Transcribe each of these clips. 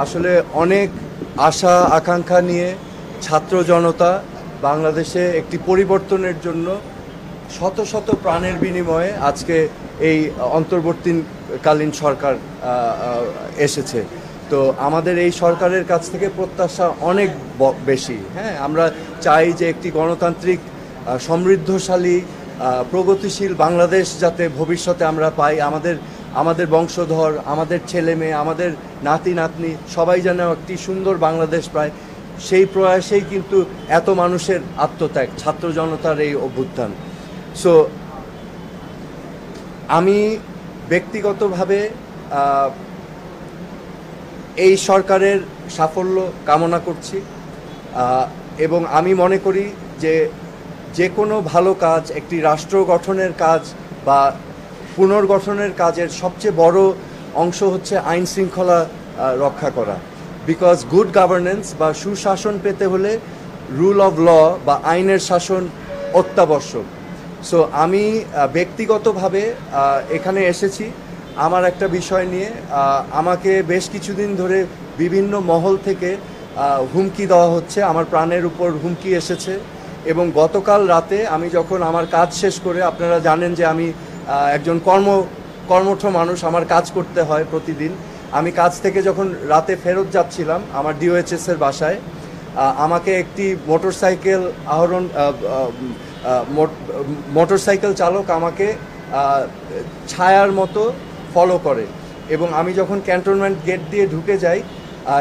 আসলে অনেক আশা আকাঙ্ক্ষা নিয়ে ছাত্র জনতা বাংলাদেশে একটি পরিবর্তনের জন্য শত শত প্রাণের বিনিময়ে আজকে এই অন্তর্বর্তীকালীন সরকার এসেছে। তো আমাদের এই সরকারের কাছ থেকে প্রত্যাশা অনেক বেশি। হ্যাঁ, আমরা চাই যে একটি গণতান্ত্রিক সমৃদ্ধশালী প্রগতিশীল বাংলাদেশ যাতে ভবিষ্যতে আমরা পাই। আমাদের বংশধর, আমাদের ছেলে মেয়ে, আমাদের নাতি নাতনি সবাই যেন একটি সুন্দর বাংলাদেশ পায়, সেই প্রয়াসেই কিন্তু এত মানুষের আত্মত্যাগ, ছাত্র জনতার এই অভ্যুত্থান। সো আমি ব্যক্তিগতভাবে এই সরকারের সাফল্য কামনা করছি এবং আমি মনে করি যে কোনো ভালো কাজ, একটি রাষ্ট্র গঠনের কাজ বা পুনর্গঠনের কাজের সবচেয়ে বড় অংশ হচ্ছে আইন শৃঙ্খলা রক্ষা করা। বিকজ গুড গভর্নেন্স বা সুশাসন পেতে হলে রুল অফ ল বা আইনের শাসন অত্যাবশ্যক। সো আমি ব্যক্তিগতভাবে এখানে এসেছি আমার একটা বিষয় নিয়ে। আমাকে বেশ কিছুদিন ধরে বিভিন্ন মহল থেকে হুমকি দেওয়া হচ্ছে, আমার প্রাণের উপর হুমকি এসেছে। এবং গতকাল রাতে আমি যখন আমার কাজ শেষ করে, আপনারা জানেন যে আমি একজন কর্মঠ মানুষ, আমার কাজ করতে হয় প্রতিদিন। আমি কাজ থেকে যখন রাতে ফেরত যাচ্ছিলাম আমার ডিওএইচএস এর বাসায়, আমাকে একটি মোটরসাইকেল চালক আমাকে ছায়ার মতো ফলো করে এবং আমি যখন ক্যান্টনমেন্ট গেট দিয়ে ঢুকে যাই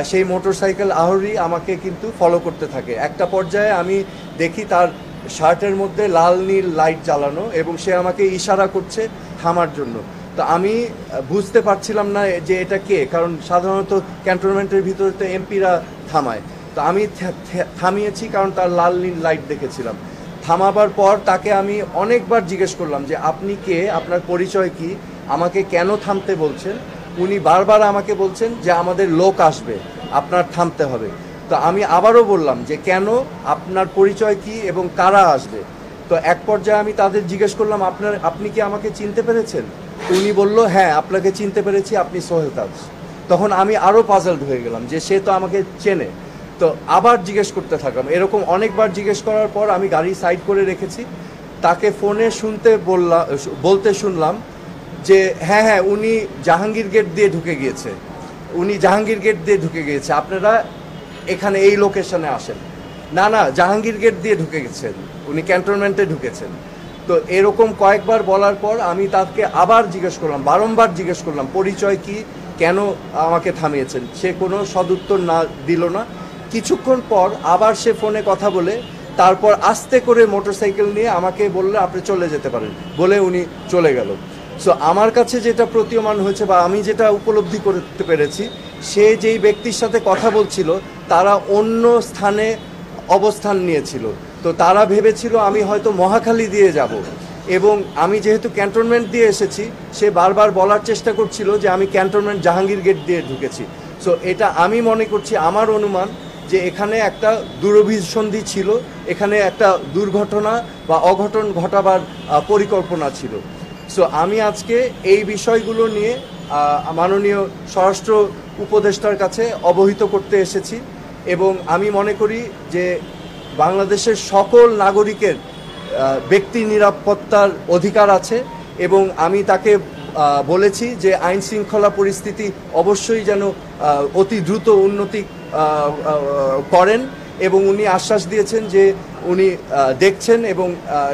সেই মোটরসাইকেল আরোহী আমাকে কিন্তু ফলো করতে থাকে। একটা পর্যায়ে আমি দেখি তার শার্টের মধ্যে লাল নীল লাইট জ্বালানো এবং সে আমাকে ইশারা করছে থামার জন্য। তো আমি বুঝতে পারছিলাম না যে এটা কে, কারণ সাধারণত ক্যান্টনমেন্টের ভিতরে তো এমপিরা থামায়। তো আমি থামিয়েছি কারণ তার লাল নীল লাইট দেখেছিলাম। থামাবার পর তাকে আমি অনেকবার জিজ্ঞেস করলাম যে আপনি কে, আপনার পরিচয় কি, আমাকে কেন থামতে বলছেন। উনি বারবার আমাকে বলছেন যে আমাদের লোক আসবে, আপনার থামতে হবে। তো আমি আবারও বললাম যে কেন, আপনার পরিচয় কি এবং কারা আসবে। তো এক পর্যায়ে আমি তাদের জিজ্ঞেস করলাম আপনি কি আমাকে চিনতে পেরেছেন। উনি বলল হ্যাঁ আপনাকে চিনতে পেরেছি, আপনি সোহেল তাজ। তখন আমি আরও পাজলড হয়ে গেলাম যে সে তো আমাকে চেনে। তো আবার জিজ্ঞেস করতে থাকলাম, এরকম অনেকবার জিজ্ঞেস করার পর আমি গাড়ি সাইড করে রেখেছি। তাকে ফোনে বলতে শুনলাম যে হ্যাঁ উনি জাহাঙ্গীর গেট দিয়ে ঢুকে গিয়েছে, আপনারা এখানে এই লোকেশনে আসেন। না জাহাঙ্গীর গেট দিয়ে ঢুকে গেছেন, উনি ক্যান্টনমেন্টে ঢুকেছেন। তো এরকম কয়েকবার বলার পর আমি তাকে আবার বারংবার জিজ্ঞেস করলাম পরিচয় কি, কেন আমাকে থামিয়েছেন। সে কোনো সদুত্তর দিল না। কিছুক্ষণ পর আবার সে ফোনে কথা বলে তারপর আস্তে করে মোটরসাইকেল নিয়ে আমাকে বললে আপনি চলে যেতে পারেন বলে উনি চলে গেল। সো আমার কাছে যেটা প্রতীয়মান হয়েছে বা আমি যেটা উপলব্ধি করতে পেরেছি, সে যেই ব্যক্তির সাথে কথা বলছিল তারা অন্য স্থানে অবস্থান নিয়েছিল। তো তারা ভেবেছিল আমি হয়তো মহাখালী দিয়ে যাব এবং আমি যেহেতু ক্যান্টনমেন্ট দিয়ে এসেছি, সে বারবার বলার চেষ্টা করছিল যে আমি ক্যান্টনমেন্ট জাহাঙ্গীর গেট দিয়ে ঢুকেছি। সো এটা আমি মনে করছি, আমার অনুমান যে এখানে একটা দুরভিসন্ধি ছিল, এখানে একটা দুর্ঘটনা বা অঘটন ঘটাবার পরিকল্পনা ছিল। সো আমি আজকে এই বিষয়গুলো নিয়ে মাননীয় স্বরাষ্ট্র উপদেষ্টার কাছে অবহিত করতে এসেছি এবং আমি মনে করি যে বাংলাদেশের সকল নাগরিকের ব্যক্তি নিরাপত্তার অধিকার আছে এবং আমি তাকে বলেছি যে আইন শৃঙ্খলা পরিস্থিতি অবশ্যই যেন অতি দ্রুত উন্নতি করেন এবং উনি আশ্বাস দিয়েছেন যে উনি দেখছেন এবং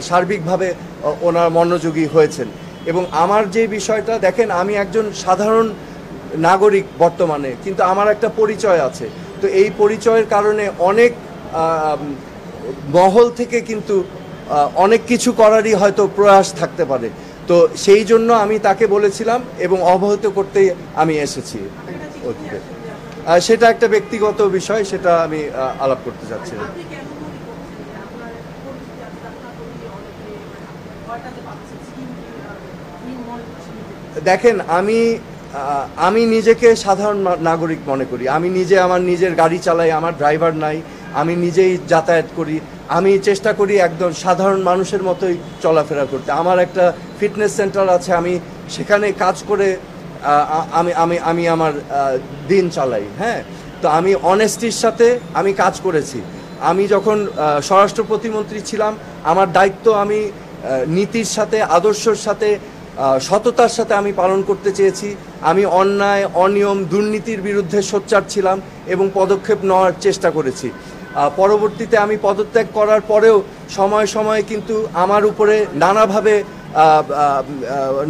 সার্বিকভাবে ওনার মনোযোগী হয়েছেন। এবং আমার যে বিষয়টা দেখেন, আমি একজন সাধারণ নাগরিক বর্তমানে, কিন্তু আমার একটা পরিচয় আছে। তো এই পরিচয়ের কারণে অনেক মহল থেকে কিন্তু অনেক কিছু করারই হয়তো প্রয়াস থাকতে পারে। তো সেই জন্য আমি তাকে বলেছিলাম এবং অবহিত করতেই আমি এসেছি। সেটা একটা ব্যক্তিগত বিষয়, সেটা আমি আলাপ করতে চাচ্ছি না। দেখেন, আমি নিজেকে সাধারণ নাগরিক মনে করি। আমি নিজে আমার নিজের গাড়ি চালাই, আমার ড্রাইভার নাই, আমি নিজেই যাতায়াত করি। আমি চেষ্টা করি একদম সাধারণ মানুষের মতোই চলাফেরা করতে। আমার একটা ফিটনেস সেন্টার আছে, আমি সেখানে কাজ করে আমি আমি আমি আমার দিন চালাই। হ্যাঁ, তো আমি অনেস্টির সাথে আমি কাজ করেছি। আমি যখন স্বরাষ্ট্র প্রতিমন্ত্রী ছিলাম, আমার দায়িত্ব আমি নীতির সাথে, আদর্শের সাথে, সততার সাথে আমি পালন করতে চেয়েছি। আমি অন্যায়, অনিয়ম, দুর্নীতির বিরুদ্ধে সোচ্চার ছিলাম এবং পদক্ষেপ নেওয়ার চেষ্টা করেছি। পরবর্তীতে আমি পদত্যাগ করার পরেও সময়ে সময়ে কিন্তু আমার উপরে নানাভাবে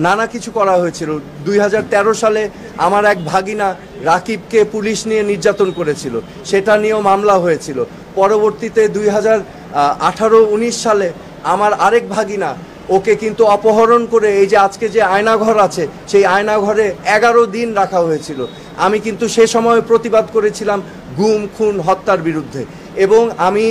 নানা কিছু করা হয়েছিল। 2013 সালে আমার এক ভাগিনা রাকিবকে পুলিশ নিয়ে নির্যাতন করেছিল, সেটা নিয়েও মামলা হয়েছিল। পরবর্তীতে 2018-19 সালে আমার আরেক ভাগিনা, ওকে কিন্তু অপহরণ করে এই যে আজকে যে আয়নাঘর আছে, সেই আয়নাঘরে 11 দিন রাখা হয়েছিল। আমি কিন্তু সে সময় প্রতিবাদ করেছিলাম গুম, খুন, হত্যার বিরুদ্ধে, এবং আমি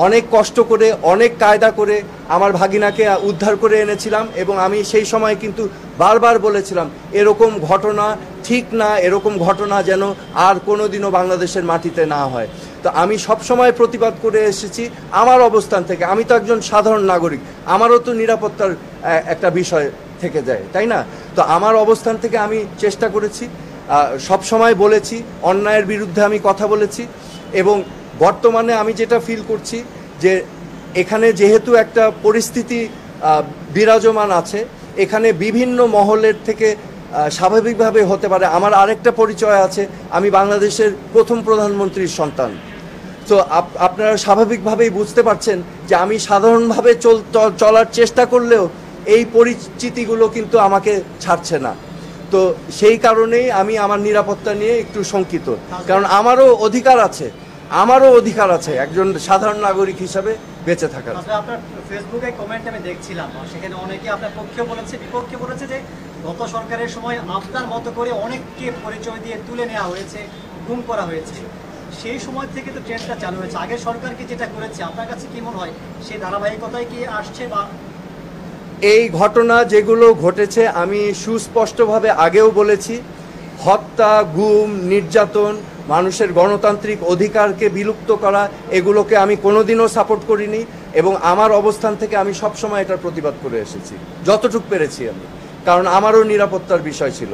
অনেক কষ্ট করে, অনেক কায়দা করে আমার ভাগিনাকে উদ্ধার করে এনেছিলাম। এবং আমি সেই সময় কিন্তু বারবার বলেছিলাম এরকম ঘটনা ঠিক না, এরকম ঘটনা যেন আর কোনোদিনও বাংলাদেশের মাটিতে না হয়। তো আমি সব সময় প্রতিবাদ করে এসেছি আমার অবস্থান থেকে। আমি তো একজন সাধারণ নাগরিক, আমারও তো নিরাপত্তার একটা বিষয় থেকে যায়, তাই না? তো আমার অবস্থান থেকে আমি চেষ্টা করেছি, সব সময় বলেছি, অন্যায়ের বিরুদ্ধে আমি কথা বলেছি। এবং বর্তমানে আমি যেটা ফিল করছি যে এখানে যেহেতু একটা পরিস্থিতি বিরাজমান আছে, এখানে বিভিন্ন মহলের থেকে স্বাভাবিকভাবে হতে পারে। আমার আরেকটা পরিচয় আছে, আমি বাংলাদেশের প্রথম প্রধানমন্ত্রীর সন্তান। তো আপনারা স্বাভাবিকভাবেই বুঝতে পারছেন যে আমি সাধারণভাবে চলার চেষ্টা করলেও এই পরিচিতিগুলো কিন্তু আমাকে ছাড়ছে না। তো সেই কারণেই আমি আমার নিরাপত্তা নিয়ে একটু শঙ্কিত, কারণ আমারও অধিকার আছে একজন সাধারণ নাগরিক হিসাবে বেঁচে থাকার। আপনার ফেসবুকে কমেন্ট আমি দেখছিলাম, সেখানে অনেকে আপনার পক্ষে বলেছে, বিপক্ষে বলেছে যে গত সরকারের সময় আপনার মতো করে অনেককে পরিচয় দিয়ে তুলে নেওয়া হয়েছে, গুম করা হয়েছে। সেই সময় থেকে তো ট্রেন্ডটা চালু হয়েছে। আগের সরকারকে যেটা করেছে, আপনার কাছে কি মনে হয় সেই ধারাবাহিকতায় কি আসছে? বা এই ঘটনা যেগুলো ঘটেছে আমি সুস্পষ্টভাবে আগেও বলেছি, হত্যা, গুম, নির্যাতন, মানুষের গণতান্ত্রিক অধিকারকে বিলুপ্ত করা, এগুলোকে আমি কোনোদিনও সাপোর্ট করিনি। এবং আমার অবস্থান থেকে আমি সবসময় এটার প্রতিবাদ করে এসেছি যতটুকু পেরেছি আমি, কারণ আমারও নিরাপত্তার বিষয় ছিল।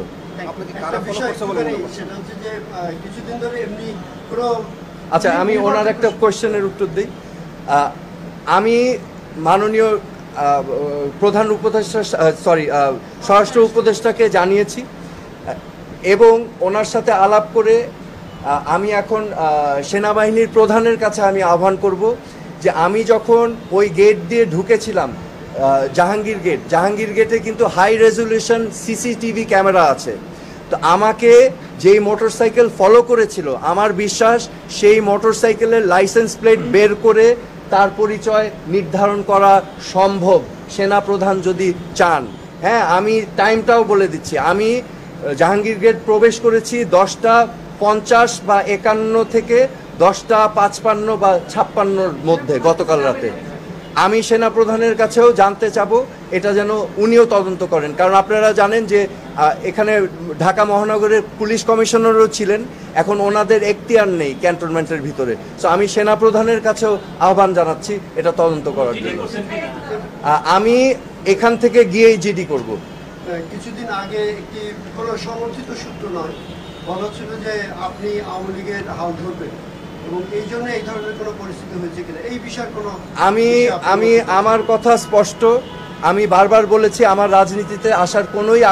আচ্ছা, আমি ওনার একটা কোয়েশ্চেনের উত্তর দিই। আমি মাননীয় প্রধান উপদেষ্টা, স্বরাষ্ট্র উপদেষ্টাকে জানিয়েছি, এবং ওনার সাথে আলাপ করে আমি এখন সেনাবাহিনীর প্রধানের কাছে আমি আহ্বান করব যে আমি যখন ওই গেট দিয়ে ঢুকেছিলাম, জাহাঙ্গীর গেটে কিন্তু হাই রেজলিউশন সিসিটিভি ক্যামেরা আছে। তো আমাকে যেই মোটরসাইকেল ফলো করেছিল, আমার বিশ্বাস সেই মোটরসাইকেলের লাইসেন্স প্লেট বের করে তার পরিচয় নির্ধারণ করা সম্ভব, সেনাপ্রধান যদি চান। হ্যাঁ, আমি টাইমটাও বলে দিচ্ছি, আমি জাহাঙ্গীর গেট প্রবেশ করেছি 10:50 বা 51 থেকে 10:55 বা 56-র মধ্যে গতকাল রাতে। আমি সেনাপ্রধানের কাছেও জানতে চাবো এটা যেন উনিও তদন্ত করেন, কারণ আপনারা জানেন যে এখানে ঢাকা মহানগরের পুলিশ কমিশনারও ছিলেন, এখন ওনাদের এখতিয়ার নেই ক্যান্টনমেন্টের ভিতরে। সো আমি সেনাপ্রধানের কাছেও আহ্বান জানাচ্ছি এটা তদন্ত করার জন্য। আমি এখান থেকে গিয়েই জিডি করব। কিছুদিন আগে একটি কোনো সমর্থিত সূত্র নয়, বলা ছিল যে আপনি আওয়ামী লীগের হাল ধরবেন, এবং এই জন্য এই ধরনের কোনো পরিস্থিতি হয়েছে কিনা এই বিষয়ে কোনো। আমি আমার কথা স্পষ্ট, আমি বারবার বলেছি আমার রাজনীতিতে আসার কোনোই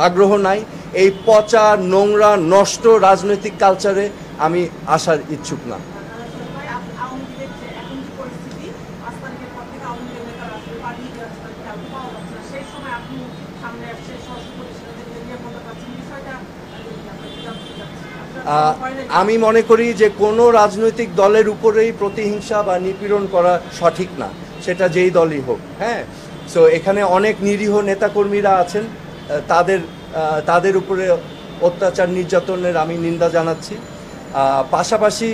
আগ্রহ নাই। এই পচা, নোংরা, নষ্ট রাজনৈতিক কালচারে আমি আসার ইচ্ছুক না। আমি মনে করি যে কোনো রাজনৈতিক দলের উপরেই প্রতিহিংসা বা নিপীড়ন করা সঠিক না, সেটা যেই দলই হোক। হ্যাঁ, সো এখানে অনেক নিরীহ নেতাকর্মীরা আছেন, তাদের উপরে অত্যাচার, নির্যাতনের আমি নিন্দা জানাচ্ছি। পাশাপাশি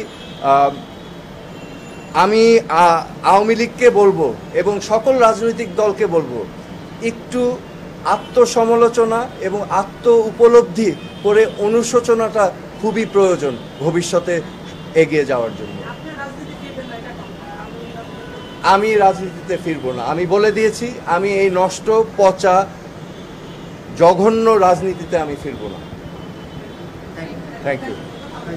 আমি আওয়ামী লীগকে বলবো এবং সকল রাজনৈতিক দলকে বলবো, একটু আত্মসমালোচনা এবং আত্ম উপলব্ধি করে অনুশোচনাটা খুবই প্রয়োজন ভবিষ্যতে এগিয়ে যাওয়ার জন্য। আমি রাজনীতিতে ফিরবো না, আমি বলে দিয়েছি। আমি এই নষ্ট, পচা, জঘন্য রাজনীতিতে আমি ফিরবো না। Thank you. Thank you.